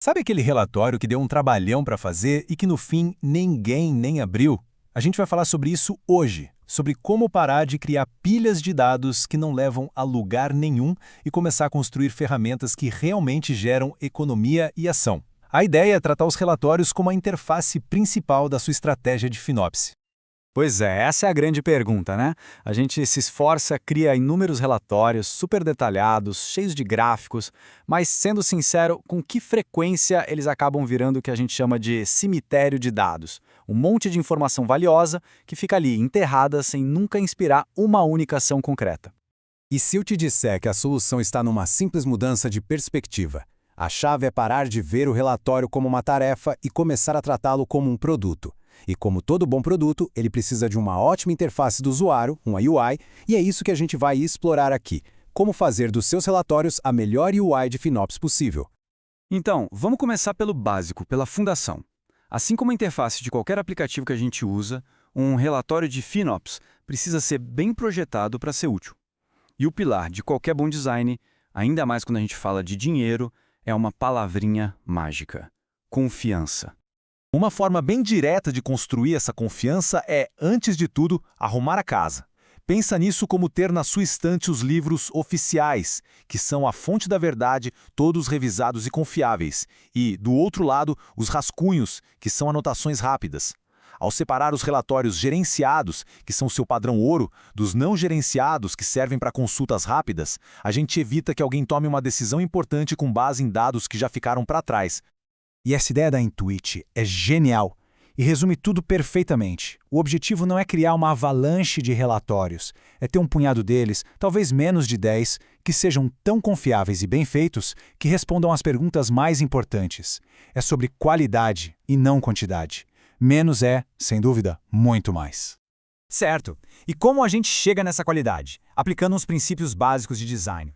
Sabe aquele relatório que deu um trabalhão para fazer e que no fim ninguém nem abriu? A gente vai falar sobre isso hoje, sobre como parar de criar pilhas de dados que não levam a lugar nenhum e começar a construir ferramentas que realmente geram economia e ação. A ideia é tratar os relatórios como a interface principal da sua estratégia de FinOps. Pois é, essa é a grande pergunta, né? A gente se esforça, cria inúmeros relatórios super detalhados, cheios de gráficos, mas, sendo sincero, com que frequência eles acabam virando o que a gente chama de cemitério de dados? Um monte de informação valiosa que fica ali enterrada sem nunca inspirar uma única ação concreta. E se eu te disser que a solução está numa simples mudança de perspectiva? A chave é parar de ver o relatório como uma tarefa e começar a tratá-lo como um produto. E como todo bom produto, ele precisa de uma ótima interface do usuário, uma UI, e é isso que a gente vai explorar aqui. Como fazer dos seus relatórios a melhor UI de FinOps possível. Então, vamos começar pelo básico, pela fundação. Assim como a interface de qualquer aplicativo que a gente usa, um relatório de FinOps precisa ser bem projetado para ser útil. E o pilar de qualquer bom design, ainda mais quando a gente fala de dinheiro, é uma palavrinha mágica: confiança. Uma forma bem direta de construir essa confiança é, antes de tudo, arrumar a casa. Pensa nisso como ter na sua estante os livros oficiais, que são a fonte da verdade, todos revisados e confiáveis, e, do outro lado, os rascunhos, que são anotações rápidas. Ao separar os relatórios gerenciados, que são seu padrão ouro, dos não gerenciados, que servem para consultas rápidas, a gente evita que alguém tome uma decisão importante com base em dados que já ficaram para trás. E essa ideia da Intuit é genial e resume tudo perfeitamente. O objetivo não é criar uma avalanche de relatórios, é ter um punhado deles, talvez menos de 10, que sejam tão confiáveis e bem feitos que respondam às perguntas mais importantes. É sobre qualidade e não quantidade. Menos é, sem dúvida, muito mais. Certo. E como a gente chega nessa qualidade? Aplicando uns princípios básicos de design.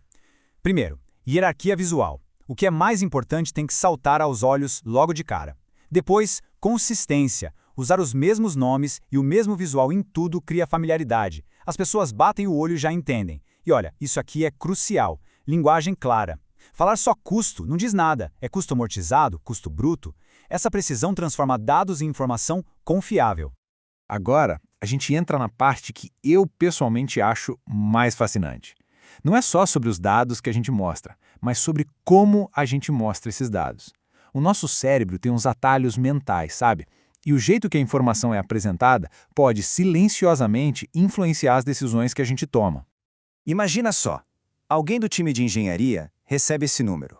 Primeiro, hierarquia visual. O que é mais importante tem que saltar aos olhos logo de cara. Depois, consistência. Usar os mesmos nomes e o mesmo visual em tudo cria familiaridade. As pessoas batem o olho e já entendem. E olha, isso aqui é crucial. Linguagem clara. Falar só custo não diz nada. É custo amortizado, custo bruto. Essa precisão transforma dados em informação confiável. Agora, a gente entra na parte que eu pessoalmente acho mais fascinante. Não é só sobre os dados que a gente mostra, mas sobre como a gente mostra esses dados. O nosso cérebro tem uns atalhos mentais, sabe? E o jeito que a informação é apresentada pode silenciosamente influenciar as decisões que a gente toma. Imagina só, alguém do time de engenharia recebe esse número.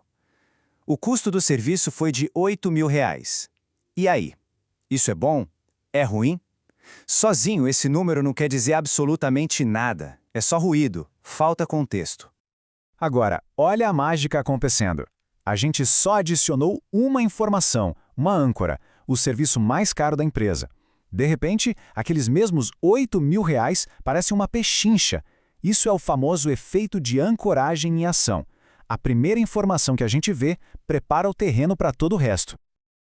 O custo do serviço foi de R$ 8.000. E aí? Isso é bom? É ruim? Sozinho, esse número não quer dizer absolutamente nada. É só ruído, falta contexto. Agora, olha a mágica acontecendo. A gente só adicionou uma informação, uma âncora, o serviço mais caro da empresa. De repente, aqueles mesmos R$ 8.000 parecem uma pechincha. Isso é o famoso efeito de ancoragem em ação. A primeira informação que a gente vê prepara o terreno para todo o resto.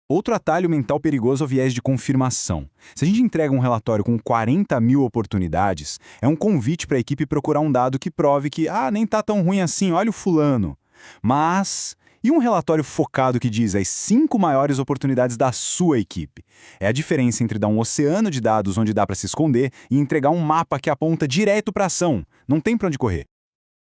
Outro atalho mental perigoso é o viés de confirmação. Se a gente entrega um relatório com 40.000 oportunidades, é um convite para a equipe procurar um dado que prove que, nem tá tão ruim assim, olha o fulano. Mas, e um relatório focado que diz as 5 maiores oportunidades da sua equipe? É a diferença entre dar um oceano de dados onde dá para se esconder e entregar um mapa que aponta direto para a ação. Não tem para onde correr.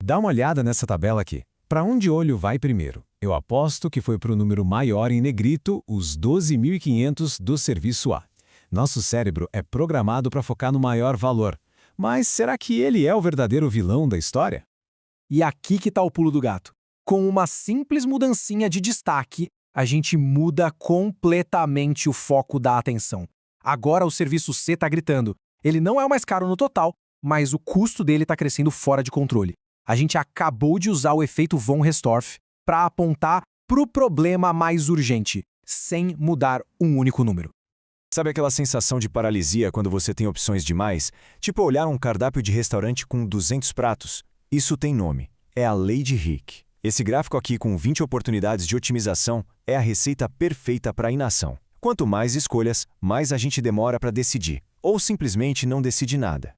Dá uma olhada nessa tabela aqui. Para onde o olho vai primeiro? Eu aposto que foi para o número maior em negrito, os 12.500 do serviço A. Nosso cérebro é programado para focar no maior valor. Mas será que ele é o verdadeiro vilão da história? E aqui que está o pulo do gato. Com uma simples mudancinha de destaque, a gente muda completamente o foco da atenção. Agora o serviço C está gritando. Ele não é o mais caro no total, mas o custo dele está crescendo fora de controle. A gente acabou de usar o efeito von Restorff para apontar para o problema mais urgente, sem mudar um único número. Sabe aquela sensação de paralisia quando você tem opções demais? Tipo olhar um cardápio de restaurante com 200 pratos? Isso tem nome. É a lei de Hick. Esse gráfico aqui com 20 oportunidades de otimização é a receita perfeita para a inação. Quanto mais escolhas, mais a gente demora para decidir, ou simplesmente não decide nada.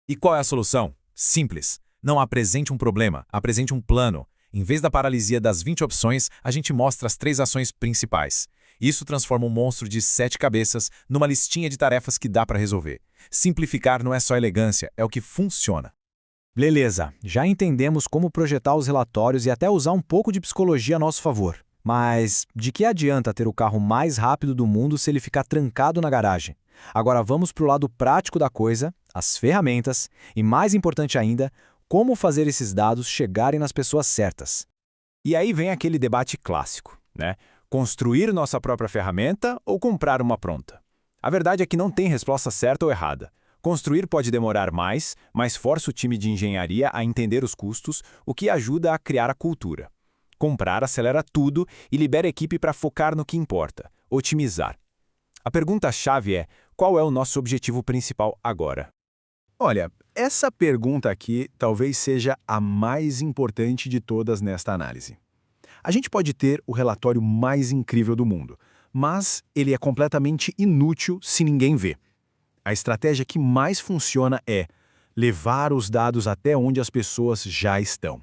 E qual é a solução? Simples. Não apresente um problema, apresente um plano. Em vez da paralisia das 20 opções, a gente mostra as 3 ações principais. Isso transforma um monstro de 7 cabeças numa listinha de tarefas que dá para resolver. Simplificar não é só elegância, é o que funciona. Beleza, já entendemos como projetar os relatórios e até usar um pouco de psicologia a nosso favor. Mas de que adianta ter o carro mais rápido do mundo se ele ficar trancado na garagem? Agora vamos para o lado prático da coisa, as ferramentas e, mais importante ainda, como fazer esses dados chegarem nas pessoas certas. E aí vem aquele debate clássico, né? Construir nossa própria ferramenta ou comprar uma pronta? A verdade é que não tem resposta certa ou errada. Construir pode demorar mais, mas força o time de engenharia a entender os custos, o que ajuda a criar a cultura. Comprar acelera tudo e libera a equipe para focar no que importa, otimizar. A pergunta-chave é: qual é o nosso objetivo principal agora? Olha, essa pergunta aqui talvez seja a mais importante de todas nesta análise. A gente pode ter o relatório mais incrível do mundo, mas ele é completamente inútil se ninguém vê. A estratégia que mais funciona é levar os dados até onde as pessoas já estão.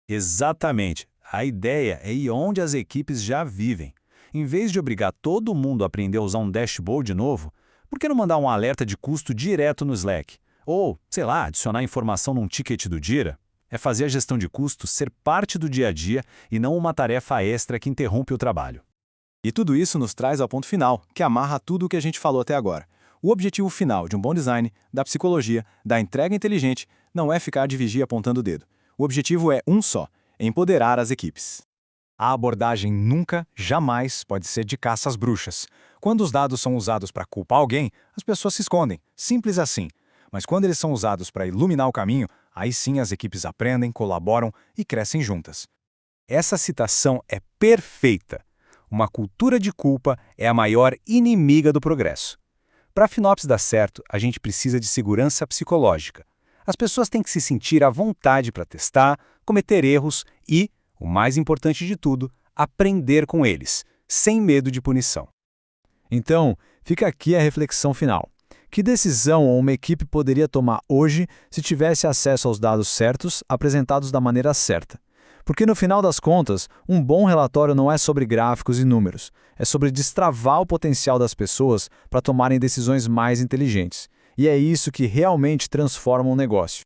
Exatamente. A ideia é ir onde as equipes já vivem. Em vez de obrigar todo mundo a aprender a usar um dashboard novo, por que não mandar um alerta de custo direto no Slack? Ou, sei lá, adicionar informação num ticket do Jira? É fazer a gestão de custos ser parte do dia a dia e não uma tarefa extra que interrompe o trabalho. E tudo isso nos traz ao ponto final, que amarra tudo o que a gente falou até agora. O objetivo final de um bom design, da psicologia, da entrega inteligente, não é ficar de vigia apontando o dedo. O objetivo é um só: empoderar as equipes. A abordagem nunca, jamais pode ser de caça às bruxas. Quando os dados são usados para culpar alguém, as pessoas se escondem. Simples assim. Mas quando eles são usados para iluminar o caminho, aí sim as equipes aprendem, colaboram e crescem juntas. Essa citação é perfeita. Uma cultura de culpa é a maior inimiga do progresso. Para a FinOps dar certo, a gente precisa de segurança psicológica. As pessoas têm que se sentir à vontade para testar, cometer erros e, o mais importante de tudo, aprender com eles, sem medo de punição. Então, fica aqui a reflexão final. Que decisão uma equipe poderia tomar hoje se tivesse acesso aos dados certos, apresentados da maneira certa? Porque no final das contas, um bom relatório não é sobre gráficos e números, é sobre destravar o potencial das pessoas para tomarem decisões mais inteligentes. E é isso que realmente transforma um negócio.